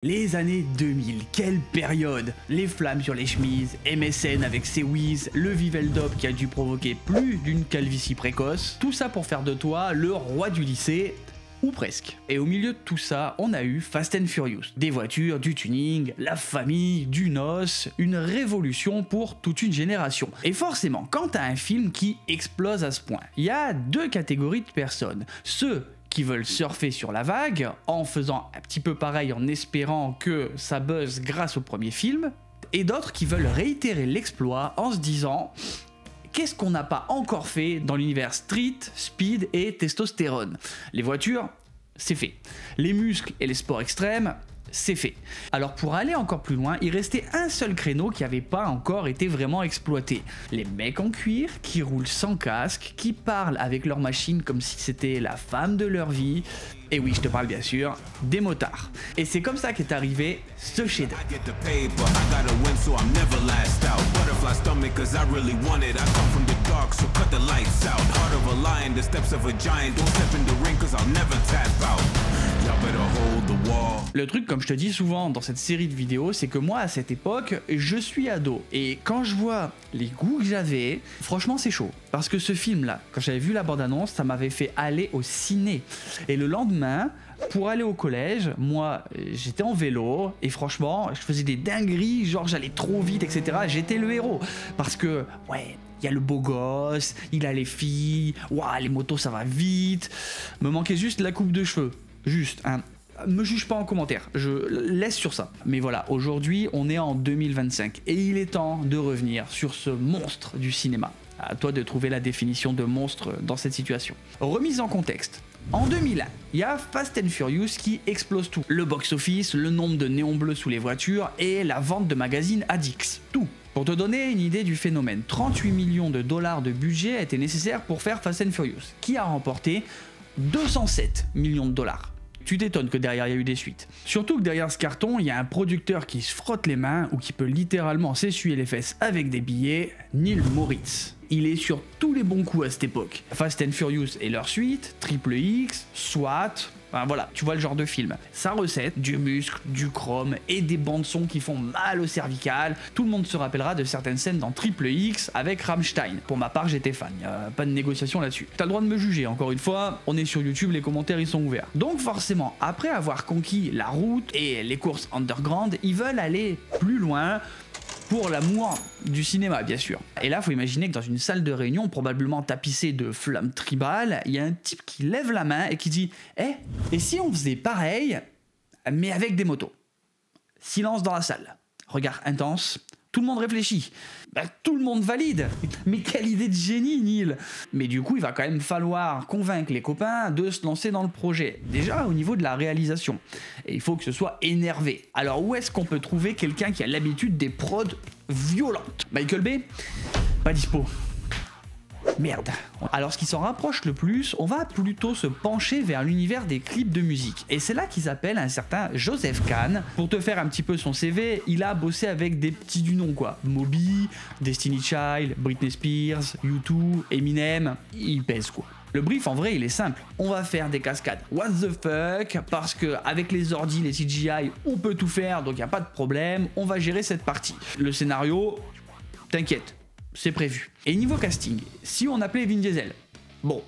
Les années 2000, quelle période! Les flammes sur les chemises, MSN avec ses whiz, le Viveldop qui a dû provoquer plus d'une calvitie précoce, tout ça pour faire de toi le roi du lycée, ou presque. Et au milieu de tout ça, on a eu Fast and Furious. Des voitures, du tuning, la famille, du noce, une révolution pour toute une génération. Et forcément, quand t'as un film qui explose à ce point, il y a deux catégories de personnes. Ceux qui veulent surfer sur la vague en faisant un petit peu pareil en espérant que ça buzz grâce au premier film, et d'autres qui veulent réitérer l'exploit en se disant qu'est-ce qu'on n'a pas encore fait dans l'univers street, speed et testostérone. Les voitures, c'est fait. Les muscles et les sports extrêmes, c'est fait. Alors pour aller encore plus loin, il restait un seul créneau qui n'avait pas encore été vraiment exploité. Les mecs en cuir qui roulent sans casque, qui parlent avec leur machine comme si c'était la femme de leur vie. Et oui, je te parle bien sûr des motards. Et c'est comme ça qu'est arrivé ce chef-d'œuvre. Le truc, comme je te dis souvent dans cette série de vidéos, c'est que moi à cette époque, je suis ado. Et quand je vois les goûts que j'avais, franchement c'est chaud. Parce que ce film là, quand j'avais vu la bande-annonce, ça m'avait fait aller au ciné. Et le lendemain, pour aller au collège, moi j'étais en vélo et franchement je faisais des dingueries, genre j'allais trop vite, etc. J'étais le héros. Parce que, ouais, il y a le beau gosse, il a les filles, ouah, les motos ça va vite. Me manquait juste la coupe de cheveux. Juste, hein. Me juge pas en commentaire, je laisse sur ça. Mais voilà, aujourd'hui on est en 2025 et il est temps de revenir sur ce monstre du cinéma. À toi de trouver la définition de monstre dans cette situation. Remise en contexte. En 2001, il y a Fast and Furious qui explose tout. Le box-office, le nombre de néons bleus sous les voitures et la vente de magazines Addicts. Tout. Pour te donner une idée du phénomène, 38 millions de dollars de budget étaient nécessaires pour faire Fast and Furious, qui a remporté 207 millions de dollars. Tu t'étonnes que derrière il y a eu des suites. Surtout que derrière ce carton, il y a un producteur qui se frotte les mains ou qui peut littéralement s'essuyer les fesses avec des billets, Neil Moritz. Il est sur tous les bons coups à cette époque. Fast and Furious et leur suite, Triple X, SWAT, enfin voilà, tu vois le genre de film. Sa recette, du muscle, du chrome et des bandes son qui font mal au cervical. Tout le monde se rappellera de certaines scènes dans Triple X avec Rammstein. Pour ma part, j'étais fan, pas de négociation là-dessus. T'as le droit de me juger, encore une fois, on est sur YouTube, les commentaires ils sont ouverts. Donc forcément, après avoir conquis la route et les courses underground, ils veulent aller plus loin, pour l'amour du cinéma, bien sûr. Et là, faut imaginer que dans une salle de réunion, probablement tapissée de flammes tribales, il y a un type qui lève la main et qui dit « Eh, et si on faisait pareil, mais avec des motos ?» Silence dans la salle. Regard intense. Tout le monde réfléchit. Bah, tout le monde valide. Mais quelle idée de génie, Neil! Mais du coup, il va quand même falloir convaincre les copains de se lancer dans le projet. Déjà, au niveau de la réalisation. Et il faut que ce soit énervé. Alors, où est-ce qu'on peut trouver quelqu'un qui a l'habitude des prods violentes? Michael Bay? Pas dispo. Merde. Alors ce qui s'en rapproche le plus, on va plutôt se pencher vers l'univers des clips de musique. Et c'est là qu'ils appellent un certain Joseph Kahn. Pour te faire un petit peu son CV, il a bossé avec des petits du nom quoi. Moby, Destiny Child, Britney Spears, U2, Eminem, il pèse quoi. Le brief en vrai il est simple, on va faire des cascades what the fuck parce que avec les ordi, les CGI, on peut tout faire donc il n'y a pas de problème, on va gérer cette partie. Le scénario, t'inquiète. C'est prévu. Et niveau casting, si on appelait Vin Diesel, bon,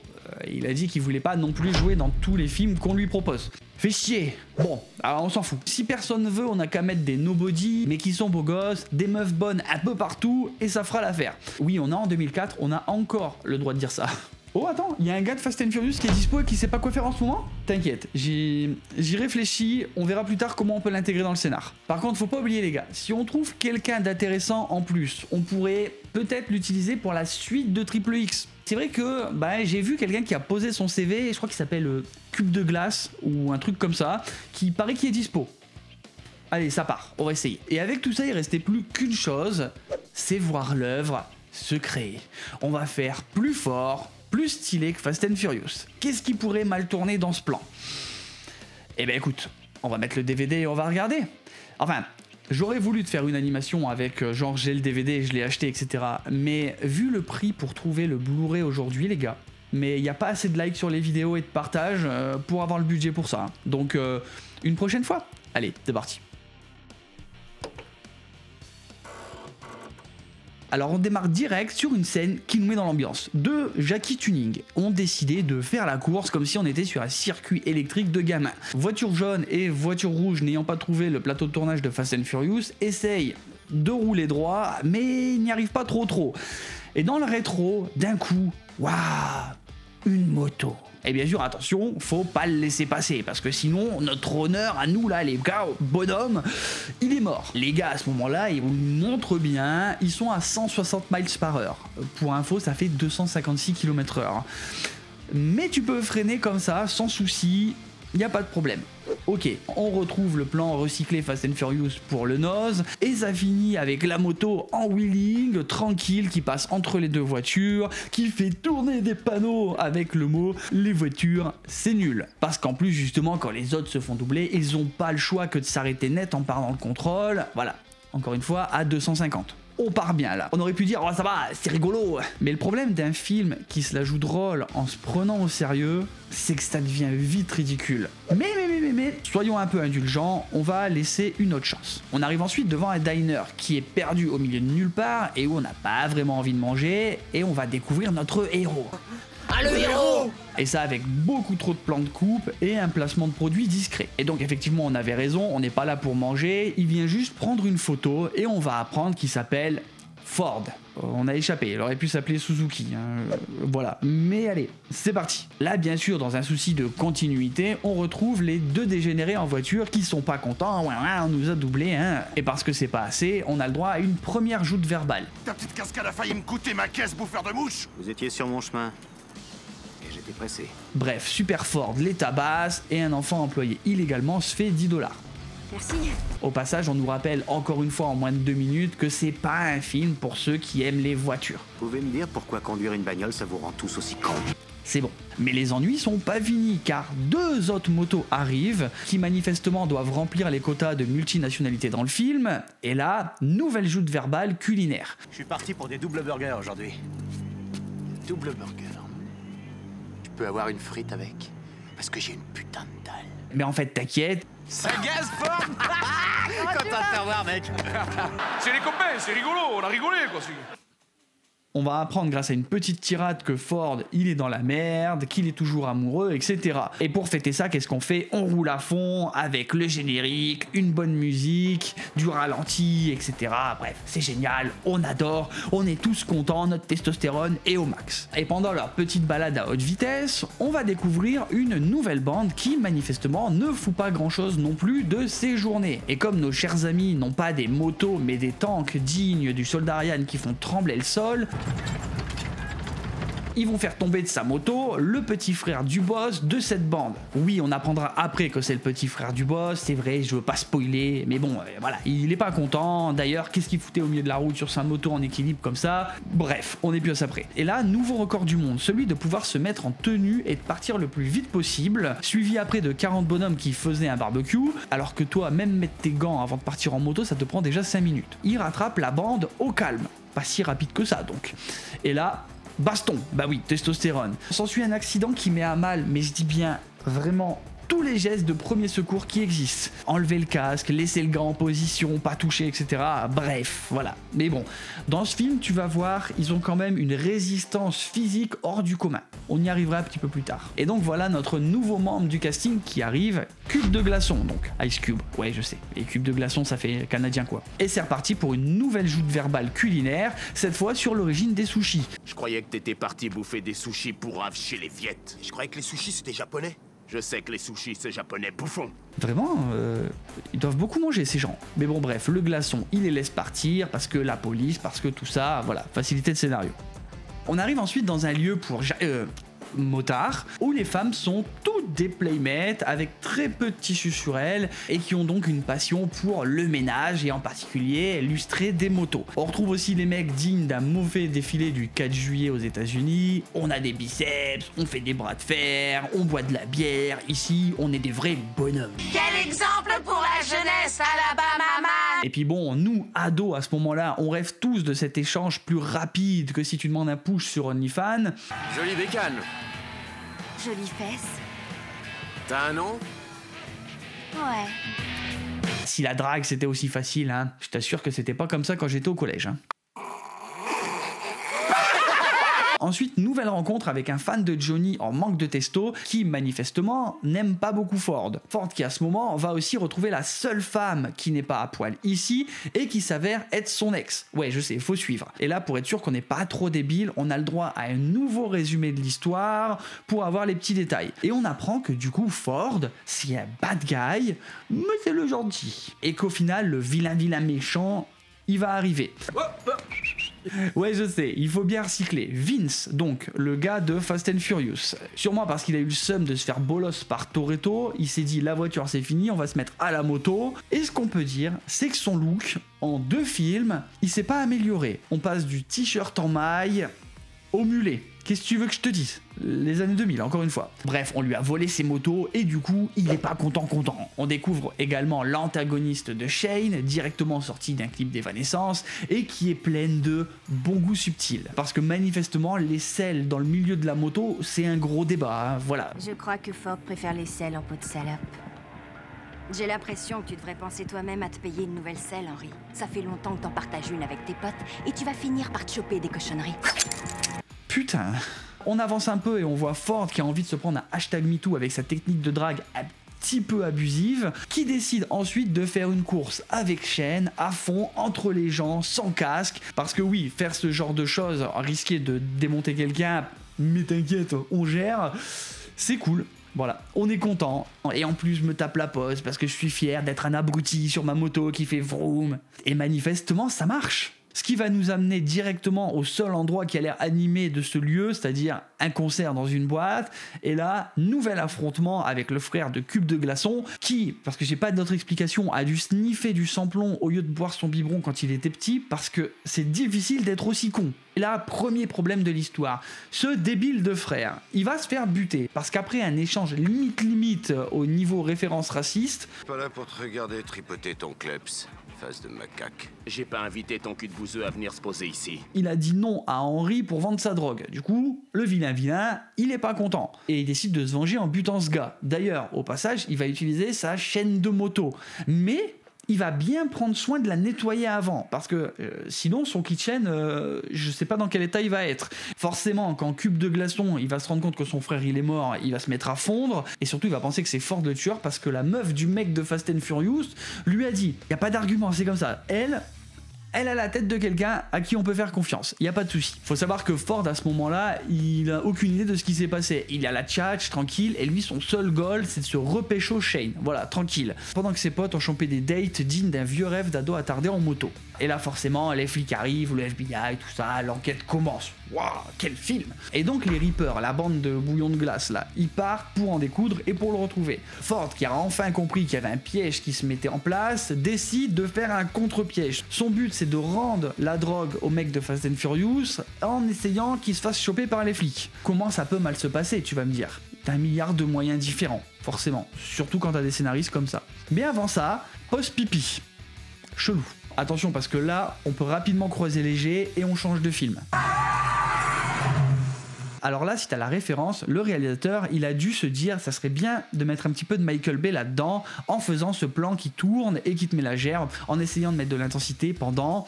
il a dit qu'il voulait pas non plus jouer dans tous les films qu'on lui propose. Fait chier. Bon, alors on s'en fout. Si personne veut, on a qu'à mettre des nobody, mais qui sont beaux gosses, des meufs bonnes un peu partout, et ça fera l'affaire. Oui, on est en 2004, on a encore le droit de dire ça. Oh attends, il y a un gars de Fast and Furious qui est dispo et qui sait pas quoi faire en ce moment? T'inquiète, j'y réfléchis, on verra plus tard comment on peut l'intégrer dans le scénar. Par contre, faut pas oublier les gars, si on trouve quelqu'un d'intéressant en plus, on pourrait peut-être l'utiliser pour la suite de Triple X. C'est vrai que j'ai vu quelqu'un qui a posé son CV, je crois qu'il s'appelle Cube de glace ou un truc comme ça, qui paraît qu'il est dispo. Allez, ça part, on va essayer. Et avec tout ça, il restait plus qu'une chose, c'est voir l'œuvre se créer. On va faire plus fort, plus stylé que Fast and Furious. Qu'est-ce qui pourrait mal tourner dans ce plan? Eh ben écoute, on va mettre le DVD et on va regarder. Enfin, j'aurais voulu te faire une animation avec genre j'ai le DVD, je l'ai acheté, etc. Mais vu le prix pour trouver le Blu-ray aujourd'hui, les gars, mais il n'y a pas assez de likes sur les vidéos et de partage pour avoir le budget pour ça. Donc une prochaine fois. Allez, c'est parti. Alors on démarre direct sur une scène qui nous met dans l'ambiance. Deux Jackie Tuning ont décidé de faire la course comme si on était sur un circuit électrique de gamins. Voiture jaune et voiture rouge n'ayant pas trouvé le plateau de tournage de Fast and Furious essayent de rouler droit mais n'y arrivent pas trop. Et dans le rétro, d'un coup, waouh, une moto. Et bien sûr, attention, faut pas le laisser passer, parce que sinon, notre honneur à nous, là, les gars, bonhomme, il est mort. Les gars, à ce moment-là, ils vous montrent bien, ils sont à 160 miles par heure. Pour info, ça fait 256 km/h. Mais tu peux freiner comme ça, sans souci, il n'y a pas de problème. Ok, on retrouve le plan recyclé Fast and Furious pour le nose, et ça finit avec la moto en wheeling, tranquille, qui passe entre les deux voitures, qui fait tourner des panneaux avec le mot « les voitures, c'est nul ». Parce qu'en plus, justement, quand les autres se font doubler, ils n'ont pas le choix que de s'arrêter net en perdant le contrôle. Voilà, encore une fois, à 250. On part bien là. On aurait pu dire oh ça va, c'est rigolo. Mais le problème d'un film qui se la joue drôle en se prenant au sérieux, c'est que ça devient vite ridicule. Mais, soyons un peu indulgents, on va laisser une autre chance. On arrive ensuite devant un diner qui est perdu au milieu de nulle part et où on n'a pas vraiment envie de manger, et on va découvrir notre héros. Ah, le héros! Et ça avec beaucoup trop de plans de coupe et un placement de produit discret. Et donc effectivement on avait raison, on n'est pas là pour manger, il vient juste prendre une photo et on va apprendre qu'il s'appelle Ford. On a échappé, il aurait pu s'appeler Suzuki, hein. Voilà. Mais allez, c'est parti. Là bien sûr, dans un souci de continuité, on retrouve les deux dégénérés en voiture qui sont pas contents, on nous a doublé, hein. Et parce que c'est pas assez, on a le droit à une première joute verbale. Ta petite cascade a failli me coûter ma caisse, bouffeur de mouches. Vous étiez sur mon chemin. J'étais pressé. Bref, Super Ford les tabasse et un enfant employé illégalement se fait 10 $. Merci. Au passage, on nous rappelle encore une fois en moins de 2 minutes que c'est pas un film pour ceux qui aiment les voitures. Vous pouvez me dire pourquoi conduire une bagnole ça vous rend tous aussi cons? C'est bon. Mais les ennuis sont pas finis car deux autres motos arrivent qui manifestement doivent remplir les quotas de multinationalité dans le film. Et là, nouvelle joute verbale culinaire. Je suis parti pour des double burgers aujourd'hui. Double burger. Je peux avoir une frite avec? Parce que j'ai une putain de dalle. Mais en fait, t'inquiète. Ça gaz fort. Content de te revoir, mec. C'est les copains, c'est rigolo, on a rigolé quoi. On va apprendre grâce à une petite tirade que Ford, il est dans la merde, qu'il est toujours amoureux, etc. Et pour fêter ça, qu'est-ce qu'on fait? On roule à fond avec le générique, une bonne musique, du ralenti, etc. Bref, c'est génial, on adore, on est tous contents, notre testostérone est au max. Et pendant leur petite balade à haute vitesse, on va découvrir une nouvelle bande qui, manifestement, ne fout pas grand-chose non plus de ses journées. Et comme nos chers amis n'ont pas des motos mais des tanks dignes du soldat Ryan qui font trembler le sol, ils vont faire tomber de sa moto le petit frère du boss de cette bande. Oui, on apprendra après que c'est le petit frère du boss, c'est vrai, je veux pas spoiler, mais bon, voilà, il est pas content. D'ailleurs, qu'est-ce qu'il foutait au milieu de la route sur sa moto en équilibre comme ça? Bref, on est plus à ça près. Et là, nouveau record du monde, celui de pouvoir se mettre en tenue et de partir le plus vite possible, suivi après de 40 bonhommes qui faisaient un barbecue, alors que toi, même mettre tes gants avant de partir en moto, ça te prend déjà 5 minutes. Il rattrape la bande au calme. Pas si rapide que ça donc. Et là, baston, bah oui, testostérone. S'ensuit un accident qui met à mal, mais je dis bien vraiment tous les gestes de premier secours qui existent. Enlever le casque, laisser le gant en position, pas toucher, etc. Bref, voilà. Mais bon, dans ce film, tu vas voir, ils ont quand même une résistance physique hors du commun. On y arrivera un petit peu plus tard. Et donc voilà notre nouveau membre du casting qui arrive, Cube de glaçon, donc Ice Cube. Ouais, je sais, les cubes de glaçon, ça fait canadien quoi. Et c'est reparti pour une nouvelle joute verbale culinaire, cette fois sur l'origine des sushis. Je croyais que t'étais parti bouffer des sushis pourraves chez les Viettes. Je croyais que les sushis c'était japonais. Je sais que les sushis c'est japonais bouffon. Vraiment, ils doivent beaucoup manger ces gens. Mais bon bref, le glaçon, il les laisse partir parce que la police, parce que tout ça, voilà, facilité de scénario. On arrive ensuite dans un lieu pour motards, où les femmes sont toutes des playmates avec très peu de tissu sur elles et qui ont donc une passion pour le ménage et en particulier lustrer des motos. On retrouve aussi les mecs dignes d'un mauvais défilé du 4 juillet aux États-Unis. On a des biceps, on fait des bras de fer, on boit de la bière. Ici, on est des vrais bonhommes. Quel exemple pour la jeunesse Alabama. Et puis bon, nous, ados, à ce moment-là, on rêve tous de cet échange plus rapide que si tu demandes un push sur OnlyFans. Jolie bécane. Jolie fesse. T'as un nom? Ouais. Si la drague c'était aussi facile, hein, je t'assure que c'était pas comme ça quand j'étais au collège. Hein. Ensuite, nouvelle rencontre avec un fan de Johnny en manque de testo qui, manifestement, n'aime pas beaucoup Ford. Ford qui, à ce moment, va aussi retrouver la seule femme qui n'est pas à poil ici et qui s'avère être son ex. Ouais, je sais, faut suivre. Et là, pour être sûr qu'on n'est pas trop débile, on a le droit à un nouveau résumé de l'histoire pour avoir les petits détails. Et on apprend que du coup, Ford, c'est un bad guy, mais c'est le gentil. Et qu'au final, le vilain méchant, il va arriver. Ouais, je sais, il faut bien recycler. Vince, donc, le gars de Fast and Furious. Sûrement parce qu'il a eu le seum de se faire bolos par Toretto, il s'est dit la voiture c'est fini, on va se mettre à la moto. Et ce qu'on peut dire, c'est que son look, en 2 films, il s'est pas amélioré. On passe du t-shirt en maille au mulet. Qu'est-ce que tu veux que je te dise? Les années 2000, encore une fois. Bref, on lui a volé ses motos et du coup, il est pas content. On découvre également l'antagoniste de Shane, directement sorti d'un clip d'Evanescence et qui est pleine de bon goût subtil. Parce que manifestement, les selles dans le milieu de la moto, c'est un gros débat, hein, voilà. Je crois que Ford préfère les selles en peau de salope. J'ai l'impression que tu devrais penser toi-même à te payer une nouvelle selle, Henry. Ça fait longtemps que t'en partages une avec tes potes et tu vas finir par te choper des cochonneries. Putain. On avance un peu et on voit Ford qui a envie de se prendre un #MeToo avec sa technique de drague un petit peu abusive, qui décide ensuite de faire une course avec Shane à fond, entre les gens, sans casque, parce que oui, faire ce genre de choses, risquer de démonter quelqu'un, mais t'inquiète, on gère, c'est cool. Voilà, on est content. Et en plus, je me tape la pause parce que je suis fier d'être un abruti sur ma moto qui fait vroom. Et manifestement, ça marche. Ce qui va nous amener directement au seul endroit qui a l'air animé de ce lieu, c'est-à-dire un concert dans une boîte. Et là, nouvel affrontement avec le frère de Cube de Glaçon qui, parce que j'ai pas d'autre explication, a dû sniffer du samplon au lieu de boire son biberon quand il était petit parce que c'est difficile d'être aussi con. Et là, premier problème de l'histoire, ce débile de frère, il va se faire buter parce qu'après un échange limite au niveau référence raciste... Pas là pour te regarder tripoter ton kleps. De macaque. J'ai pas invité ton cul de bouseux à venir se poser ici. Il a dit non à Henry pour vendre sa drogue. Du coup, le vilain, il est pas content. Et il décide de se venger en butant ce gars. D'ailleurs, au passage, il va utiliser sa chaîne de moto. Mais il va bien prendre soin de la nettoyer avant, parce que sinon son kitchen, je sais pas dans quel état il va être. Forcément, quand Cube de Glaçon, il va se rendre compte que son frère il est mort, il va se mettre à fondre, et surtout il va penser que c'est Ford le tueur, parce que la meuf du mec de Fast and Furious lui a dit, y a pas d'argument, c'est comme ça, elle a la tête de quelqu'un à qui on peut faire confiance. Il n'y a pas de souci. Faut savoir que Ford, à ce moment-là, il a aucune idée de ce qui s'est passé. Il a la tchatch, tranquille, et lui, son seul goal, c'est de se repécho Shane. Voilà, tranquille. Pendant que ses potes ont chopé des dates dignes d'un vieux rêve d'ado attardé en moto. Et là, forcément, les flics arrivent, le FBI, tout ça, l'enquête commence. Waouh, quel film! Et donc, les Reapers, la bande de bouillon de glace, là, ils partent pour en découdre et pour le retrouver. Ford, qui a enfin compris qu'il y avait un piège qui se mettait en place, décide de faire un contre-piège. Son but, c'est de rendre la drogue au mec de Fast and Furious en essayant qu'il se fasse choper par les flics. Comment ça peut mal se passer, tu vas me dire? T'as 1 milliard de moyens différents, forcément. Surtout quand t'as des scénaristes comme ça. Mais avant ça, post-pipi. Chelou. Attention, parce que là, on peut rapidement croiser les jets et on change de film. Alors là, si t'as la référence, le réalisateur, il a dû se dire ça serait bien de mettre un petit peu de Michael Bay là-dedans en faisant ce plan qui tourne et qui te met la gerbe, en essayant de mettre de l'intensité pendant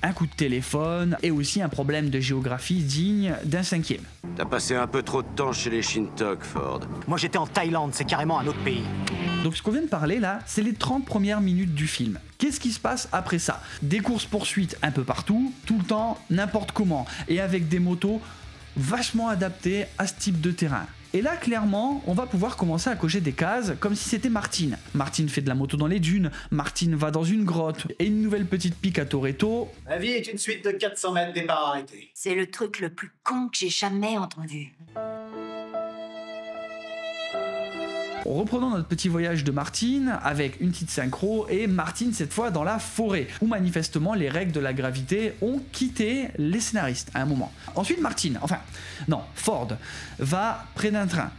un coup de téléphone et aussi un problème de géographie digne d'un 5e. T'as passé un peu trop de temps chez les Shintok, Ford. Moi j'étais en Thaïlande, c'est carrément un autre pays. Donc ce qu'on vient de parler là, c'est les 30 premières minutes du film. Qu'est-ce qui se passe après ça? Des courses-poursuites un peu partout, tout le temps, n'importe comment, et avec des motos vachement adaptées à ce type de terrain. Et là, clairement, on va pouvoir commencer à cocher des cases comme si c'était Martine. Martine fait de la moto dans les dunes, Martine va dans une grotte, et une nouvelle petite pique à Toretto. La vie est une suite de 400 mètres départ arrêté. C'est le truc le plus con que j'ai jamais entendu. Reprenons notre petit voyage de Martine avec une petite synchro et Martine cette fois dans la forêt où manifestement les règles de la gravité ont quitté les scénaristes à un moment. Ensuite Ford va près d'un train,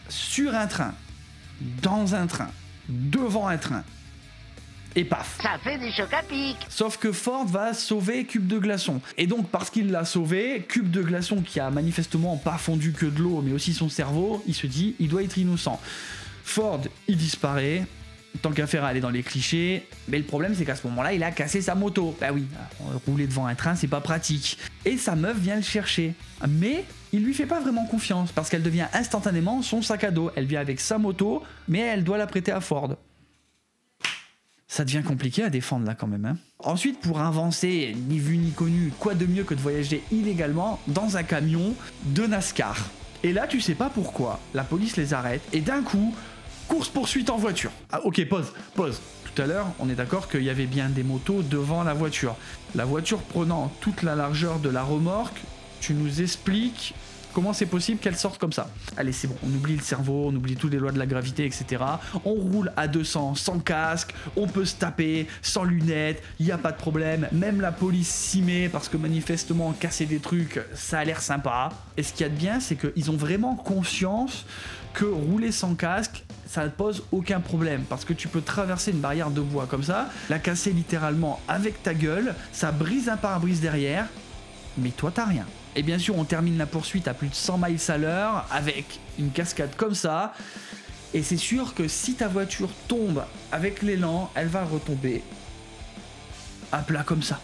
sur un train, dans un train, devant un train. Et paf! Ça fait des chocs à pic! Sauf que Ford va sauver Cube de Glaçon. Et donc, parce qu'il l'a sauvé, Cube de Glaçon, qui a manifestement pas fondu que de l'eau, mais aussi son cerveau, il se dit, il doit être innocent. Ford, il disparaît, tant qu'à faire aller dans les clichés, mais le problème c'est qu'à ce moment-là, il a cassé sa moto. Bah oui, rouler devant un train, c'est pas pratique. Et sa meuf vient le chercher. Mais il lui fait pas vraiment confiance, parce qu'elle devient instantanément son sac à dos. Elle vient avec sa moto, mais elle doit la prêter à Ford. Ça devient compliqué à défendre là quand même. Hein. Ensuite, pour avancer, ni vu ni connu, quoi de mieux que de voyager illégalement dans un camion de NASCAR. Et là, tu sais pas pourquoi, la police les arrête, et d'un coup, course-poursuite en voiture. Ah ok, pause. Tout à l'heure, on est d'accord qu'il y avait bien des motos devant la voiture. La voiture prenant toute la largeur de la remorque, tu nous expliques comment c'est possible qu'elle sorte comme ça. Allez, c'est bon, on oublie le cerveau, on oublie toutes les lois de la gravité, etc. On roule à 200 sans casque, on peut se taper, sans lunettes, il n'y a pas de problème. Même la police s'y met parce que manifestement, casser des trucs, ça a l'air sympa. Et ce qu'il y a de bien, c'est qu'ils ont vraiment conscience que rouler sans casque, ça ne pose aucun problème parce que tu peux traverser une barrière de bois comme ça, la casser littéralement avec ta gueule, ça brise un pare-brise derrière, mais toi t'as rien. Et bien sûr, on termine la poursuite à plus de 100 miles à l'heure avec une cascade comme ça. Et c'est sûr que si ta voiture tombe avec l'élan, elle va retomber à plat comme ça.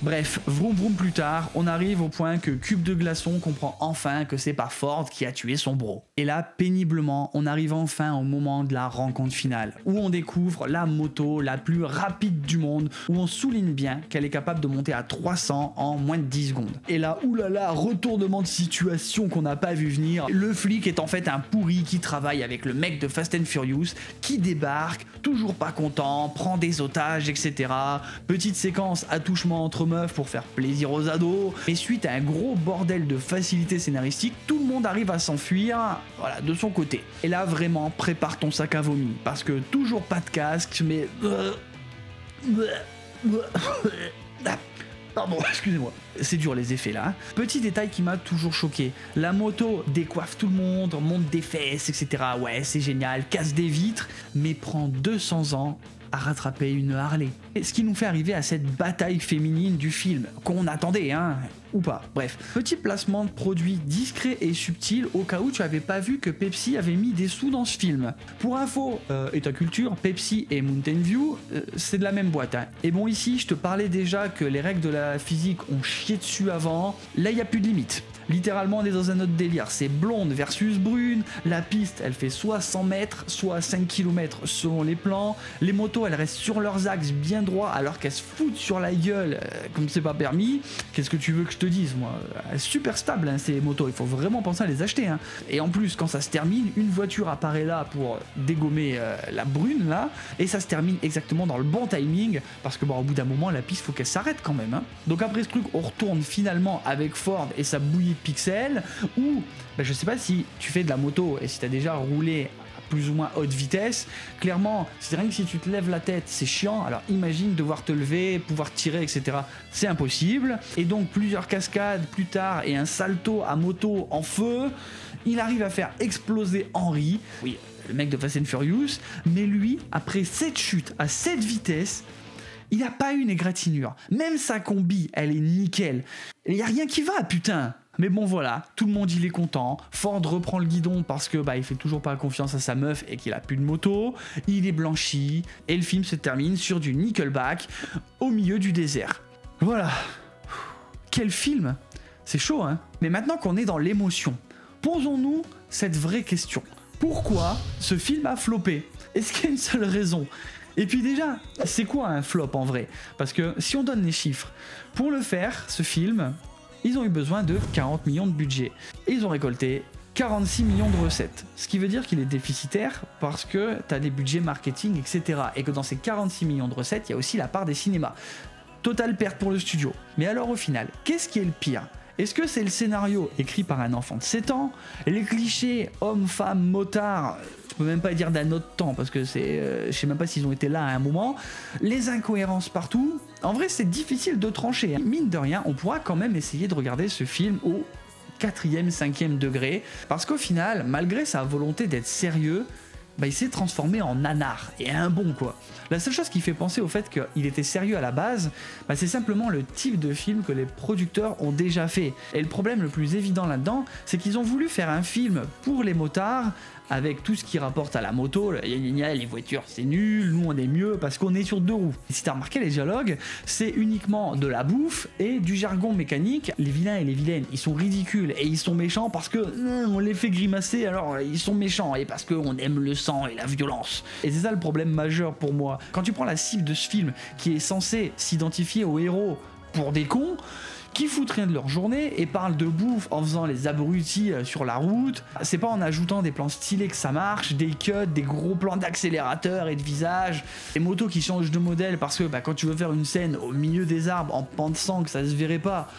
Bref, vroom vroom plus tard, on arrive au point que Cube de Glaçon comprend enfin que c'est pas Ford qui a tué son bro. Et là, péniblement, on arrive enfin au moment de la rencontre finale, où on découvre la moto la plus rapide du monde, où on souligne bien qu'elle est capable de monter à 300 en moins de 10 secondes. Et là, oulala, retournement de situation qu'on n'a pas vu venir. Le flic est en fait un pourri qui travaille avec le mec de Fast and Furious, qui débarque, toujours pas content, prend des otages, etc. Petite séquence attouchement entre meufs pour faire plaisir aux ados, mais suite à un gros bordel de facilité scénaristique, tout le monde arrive à s'enfuir, voilà, de son côté. Et là, vraiment, prépare ton sac à vomi, parce que toujours pas de casque, mais... Pardon, excusez-moi. C'est dur les effets là. Petit détail qui m'a toujours choqué. La moto décoiffe tout le monde, monte des fesses, etc. Ouais, c'est génial, casse des vitres, mais prend 200 ans à rattraper une Harley. Et ce qui nous fait arriver à cette bataille féminine du film, qu'on attendait, hein, ou pas. Bref, petit placement de produit discret et subtil au cas où tu avais pas vu que Pepsi avait mis des sous dans ce film. Pour info et ta culture, Pepsi et Mountain View, c'est de la même boîte. Hein. Et bon, ici, je te parlais déjà que les règles de la physique ont chié dessus avant. Là, il n'y a plus de limite. Littéralement, on est dans un autre délire. C'est blonde versus brune. La piste, elle fait soit 100 mètres, soit 5 km selon les plans. Les motos, elles restent sur leurs axes bien droits alors qu'elles se foutent sur la gueule comme c'est pas permis. Qu'est-ce que tu veux que je te dise, moi? Super stable, hein, ces motos. Il faut vraiment penser à les acheter. Hein. Et en plus, quand ça se termine, une voiture apparaît là pour dégommer la brune, là. Et ça se termine exactement dans le bon timing parce que, bon, au bout d'un moment, la piste, faut qu'elle s'arrête quand même. Hein. Donc après ce truc, on retourne finalement avec Ford et sa bouillie de pixels, ou je sais pas si tu fais de la moto et si tu as déjà roulé à plus ou moins haute vitesse, clairement c'est rien que si tu te lèves la tête c'est chiant, alors imagine devoir te lever, pouvoir tirer, etc. C'est impossible. Et donc plusieurs cascades plus tard et un salto à moto en feu, il arrive à faire exploser Henry, oui, le mec de Fast and Furious, mais lui, après cette chute à cette vitesse, il n'a pas eu une égratignure. Même sa combi, elle est nickel. Il n'y a rien qui va, putain. Mais bon, voilà, tout le monde il est content. Ford reprend le guidon parce que il fait toujours pas confiance à sa meuf et qu'il a plus de moto. Il est blanchi et le film se termine sur du Nickelback au milieu du désert. Voilà. Quel film. C'est chaud, hein. Mais maintenant qu'on est dans l'émotion, posons-nous cette vraie question. Pourquoi ce film a floppé? Est-ce qu'il y a une seule raison? Et puis déjà, c'est quoi un flop en vrai? Parce que si on donne les chiffres, pour le faire, ce film, ils ont eu besoin de 40 millions de budget. Et ils ont récolté 46 millions de recettes. Ce qui veut dire qu'il est déficitaire parce que tu as des budgets marketing, etc. Et que dans ces 46 millions de recettes, il y a aussi la part des cinémas. Totale perte pour le studio. Mais alors au final, qu'est-ce qui est le pire? Est-ce que c'est le scénario écrit par un enfant de 7 ans? Les clichés homme, femme, motard, je peux même pas dire d'un autre temps parce que c'est, je sais même pas s'ils ont été là à un moment. Les incohérences partout. En vrai, c'est difficile de trancher. Mine de rien, on pourra quand même essayer de regarder ce film au 4e, 5e degré. Parce qu'au final, malgré sa volonté d'être sérieux, il s'est transformé en nanar, et un bon quoi. La seule chose qui fait penser au fait qu'il était sérieux à la base, c'est simplement le type de film que les producteurs ont déjà fait. Et le problème le plus évident là-dedans, c'est qu'ils ont voulu faire un film pour les motards avec tout ce qui rapporte à la moto, les voitures c'est nul, nous on est mieux parce qu'on est sur 2 roues. Et si t'as remarqué, les dialogues, c'est uniquement de la bouffe et du jargon mécanique. Les vilains et les vilaines, ils sont ridicules et ils sont méchants parce que on les fait grimacer, alors ils sont méchants et parce qu'on aime le sang et la violence. Et c'est ça le problème majeur pour moi. Quand tu prends la cible de ce film qui est censé s'identifier aux héros pour des cons qui foutent rien de leur journée et parlent de bouffe en faisant les abrutis sur la route, c'est pas en ajoutant des plans stylés que ça marche, des cuts, des gros plans d'accélérateur et de visage, des motos qui changent de modèle parce que quand tu veux faire une scène au milieu des arbres en pensant que ça se verrait pas.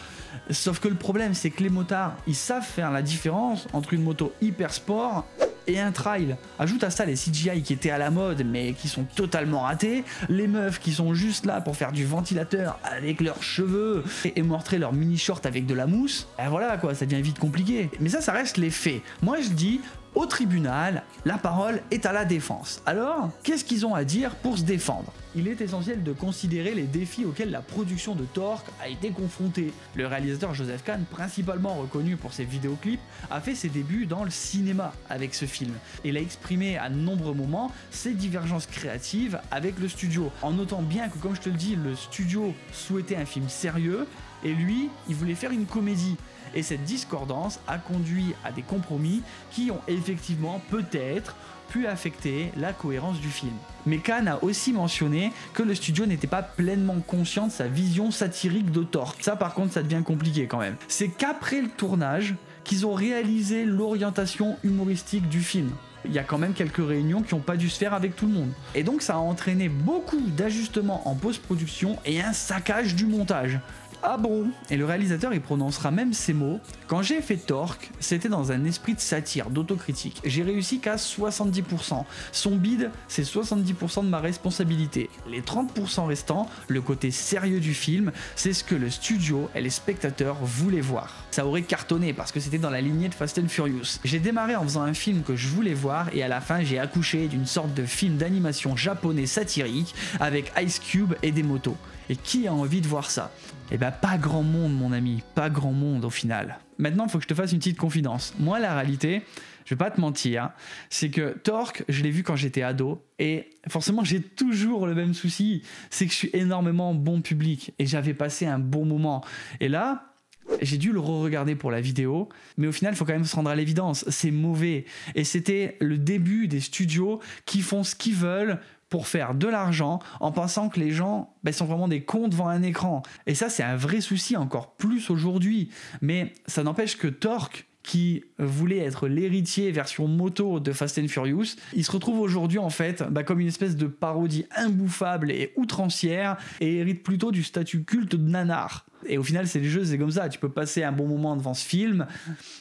Sauf que le problème c'est que les motards ils savent faire la différence entre une moto hyper sport et un trail. Ajoute à ça les CGI qui étaient à la mode mais qui sont totalement ratés, les meufs qui sont juste là pour faire du ventilateur avec leurs cheveux et montrer leur mini short avec de la mousse, et voilà quoi, ça devient vite compliqué. Mais ça reste les faits. Moi je dis, au tribunal, la parole est à la défense. Alors, qu'est-ce qu'ils ont à dire pour se défendre? Il est essentiel de considérer les défis auxquels la production de Torque a été confrontée. Le réalisateur Joseph Kahn, principalement reconnu pour ses vidéoclips, a fait ses débuts dans le cinéma avec ce film. Il a exprimé à de nombreux moments ses divergences créatives avec le studio, en notant bien que, comme je te le dis, le studio souhaitait un film sérieux, et lui, il voulait faire une comédie. Et cette discordance a conduit à des compromis qui ont effectivement peut-être pu affecter la cohérence du film. Mais Kahn a aussi mentionné que le studio n'était pas pleinement conscient de sa vision satirique de Torque. Ça par contre ça devient compliqué quand même. C'est qu'après le tournage qu'ils ont réalisé l'orientation humoristique du film. Il y a quand même quelques réunions qui n'ont pas dû se faire avec tout le monde. Et donc ça a entraîné beaucoup d'ajustements en post-production et un saccage du montage. Ah bon? Et le réalisateur il prononcera même ces mots: quand j'ai fait Torque, c'était dans un esprit de satire, d'autocritique. J'ai réussi qu'à 70%. Son bide, c'est 70% de ma responsabilité. Les 30% restants, le côté sérieux du film, c'est ce que le studio et les spectateurs voulaient voir. Ça aurait cartonné parce que c'était dans la lignée de Fast and Furious. J'ai démarré en faisant un film que je voulais voir et à la fin j'ai accouché d'une sorte de film d'animation japonais satirique avec Ice Cube et des motos. Et qui a envie de voir ça? Eh ben pas grand monde mon ami, pas grand monde au final. Maintenant il faut que je te fasse une petite confidence. Moi la réalité, je vais pas te mentir, c'est que Torque, je l'ai vu quand j'étais ado et forcément j'ai toujours le même souci, c'est que je suis énormément bon public et j'avais passé un bon moment. Et là, j'ai dû le re-regarder pour la vidéo, mais au final il faut quand même se rendre à l'évidence, c'est mauvais. Et c'était le début des studios qui font ce qu'ils veulent pour faire de l'argent en pensant que les gens sont vraiment des cons devant un écran. Et ça c'est un vrai souci encore plus aujourd'hui. Mais ça n'empêche que Torque, qui voulait être l'héritier version moto de Fast and Furious, il se retrouve aujourd'hui en fait comme une espèce de parodie imbouffable et outrancière et hérite plutôt du statut culte de nanar. Et au final c'est les jeux, c'est comme ça, tu peux passer un bon moment devant ce film,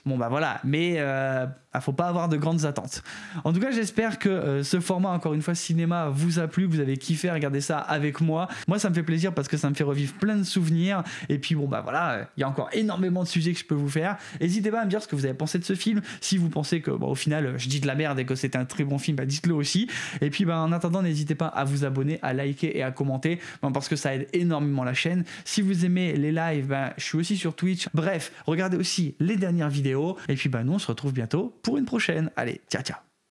bon voilà, mais faut pas avoir de grandes attentes. En tout cas j'espère que ce format, encore une fois cinéma, vous a plu, que vous avez kiffé regarder ça avec moi. Moi ça me fait plaisir parce que ça me fait revivre plein de souvenirs, et puis voilà, il y a encore énormément de sujets que je peux vous faire. N'hésitez pas à me dire ce que vous avez pensé de ce film, si vous pensez que au final je dis de la merde et que c'est un très bon film, dites-le aussi. Et puis en attendant, n'hésitez pas à vous abonner, à liker et à commenter, parce que ça aide énormément la chaîne. Si vous aimez les lives, je suis aussi sur Twitch. Bref, regardez aussi les dernières vidéos, et puis nous on se retrouve bientôt pour une prochaine. Allez, ciao ciao.